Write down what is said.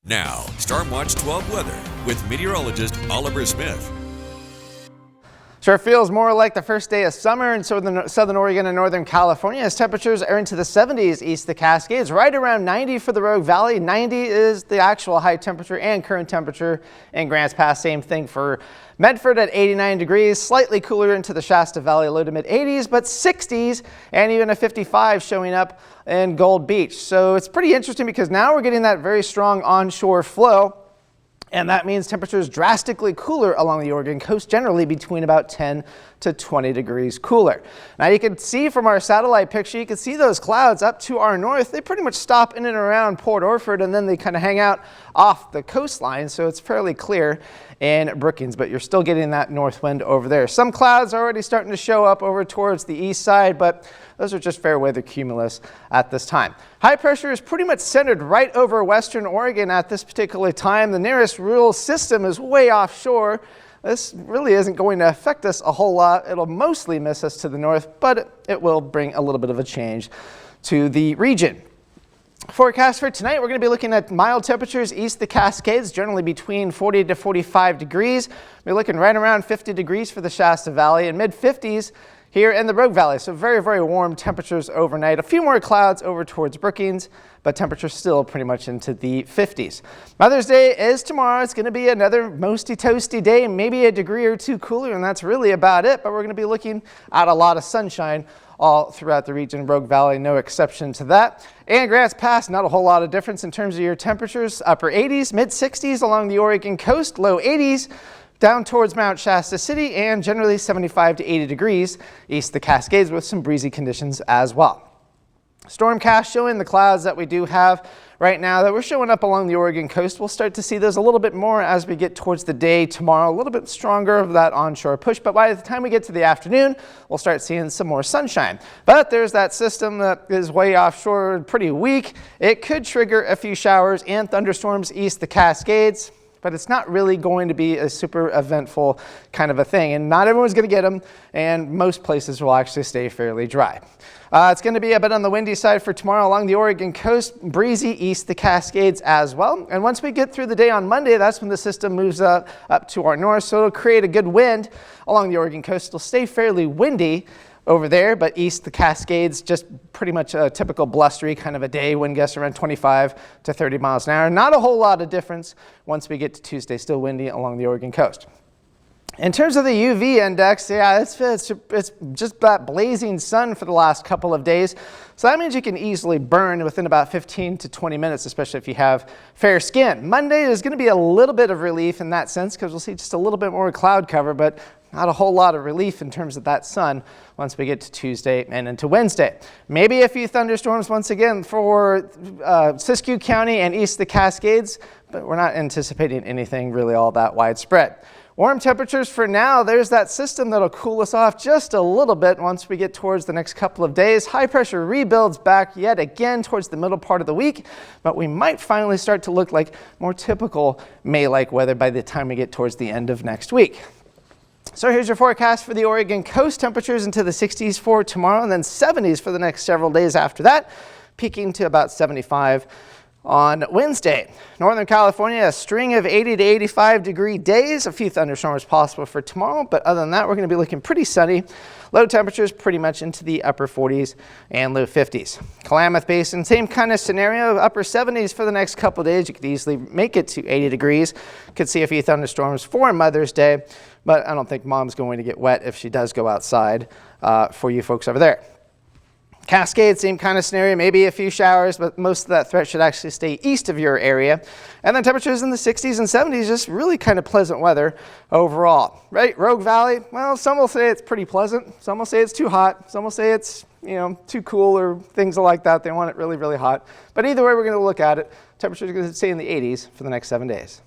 Now, Stormwatch 12 weather with meteorologist Oliver Smith. Sure feels more like the first day of summer in southern Oregon and northern California as temperatures are into the 70s east of the Cascades, right around 90 for the Rogue Valley. 90 is the actual high temperature and current temperature in Grants Pass. Same thing for Medford at 89 degrees, slightly cooler into the Shasta Valley, low to mid 80s, but 60s and even a 55 showing up in Gold Beach. So it's pretty interesting because now we're getting that very strong onshore flow. And that means temperatures drastically cooler along the Oregon coast, generally between about 10 to 20 degrees cooler. Now you can see from our satellite picture, you can see those clouds up to our north. They pretty much stop in and around Port Orford, and then they kind of hang out off the coastline. So it's fairly clear in Brookings, but you're still getting that north wind over there. Some clouds are already starting to show up over towards the east side, but those are just fair weather cumulus at this time. High pressure is pretty much centered right over western Oregon at this particular time. The nearest real system is way offshore. This really isn't going to affect us a whole lot. It'll mostly miss us to the north, but it will bring a little bit of a change to the region. Forecast for tonight, we're going to be looking at mild temperatures east of the Cascades, generally between 40 to 45 degrees. We're looking right around 50 degrees for the Shasta Valley and mid 50s here in the Rogue Valley. So very, very warm temperatures overnight. A few more clouds over towards Brookings, but temperatures still pretty much into the 50s. Mother's Day is tomorrow. It's going to be another mosty toasty day, maybe a degree or two cooler, and that's really about it. But we're going to be looking at a lot of sunshine all throughout the region. Rogue Valley, no exception to that. And Grants Pass, not a whole lot of difference in terms of your temperatures. Upper 80s, mid 60s along the Oregon coast, low 80s down towards Mount Shasta City, and generally 75 to 80 degrees east of the Cascades with some breezy conditions as well. Stormcast showing the clouds that we do have right now that we're showing up along the Oregon coast. We'll start to see those a little bit more as we get towards the day tomorrow, a little bit stronger of that onshore push, but by the time we get to the afternoon, we'll start seeing some more sunshine. But there's that system that is way offshore, pretty weak. It could trigger a few showers and thunderstorms east of the Cascades, but it's not really going to be a super eventful kind of a thing. And not everyone's going to get them, and most places will actually stay fairly dry. It's going to be a bit on the windy side for tomorrow along the Oregon coast, breezy east of the Cascades as well. And once we get through the day on Monday, that's when the system moves up to our north, so it'll create a good wind along the Oregon coast. It'll stay fairly windy over there, but east the Cascades, just pretty much a typical blustery kind of a day. Wind gusts around 25 to 30 miles an hour. Not a whole lot of difference once we get to Tuesday. Still windy along the Oregon coast. In terms of the UV index, yeah, it's just that blazing sun for the last couple of days. So that means you can easily burn within about 15 to 20 minutes, especially if you have fair skin. Monday is going to be a little bit of relief in that sense because we'll see just a little bit more cloud cover, but not a whole lot of relief in terms of that sun once we get to Tuesday and into Wednesday. Maybe a few thunderstorms once again for Siskiyou County and east of the Cascades, but we're not anticipating anything really all that widespread. Warm temperatures for now. There's that system that'll cool us off just a little bit once we get towards the next couple of days. High pressure rebuilds back yet again towards the middle part of the week, but we might finally start to look like more typical May-like weather by the time we get towards the end of next week. So here's your forecast for the Oregon coast. Temperatures into the 60s for tomorrow and then 70s for the next several days after that, peaking to about 75 on Wednesday. Northern California, a string of 80 to 85 degree days. A few thunderstorms possible for tomorrow, but other than that, we're going to be looking pretty sunny. Low temperatures pretty much into the upper 40s and low 50s. Klamath Basin, same kind of scenario, upper 70s for the next couple of days. You could easily make it to 80 degrees. Could see a few thunderstorms for Mother's Day, but I don't think Mom's going to get wet if she does go outside for you folks over there. Cascade, same kind of scenario, maybe a few showers, but most of that threat should actually stay east of your area. And then temperatures in the 60s and 70s, just really kind of pleasant weather overall. Right? Rogue Valley, well, some will say it's pretty pleasant. Some will say it's too hot. Some will say it's, too cool or things like that. They want it really, really hot. But either way we're going to look at it, temperatures are going to stay in the 80s for the next 7 days.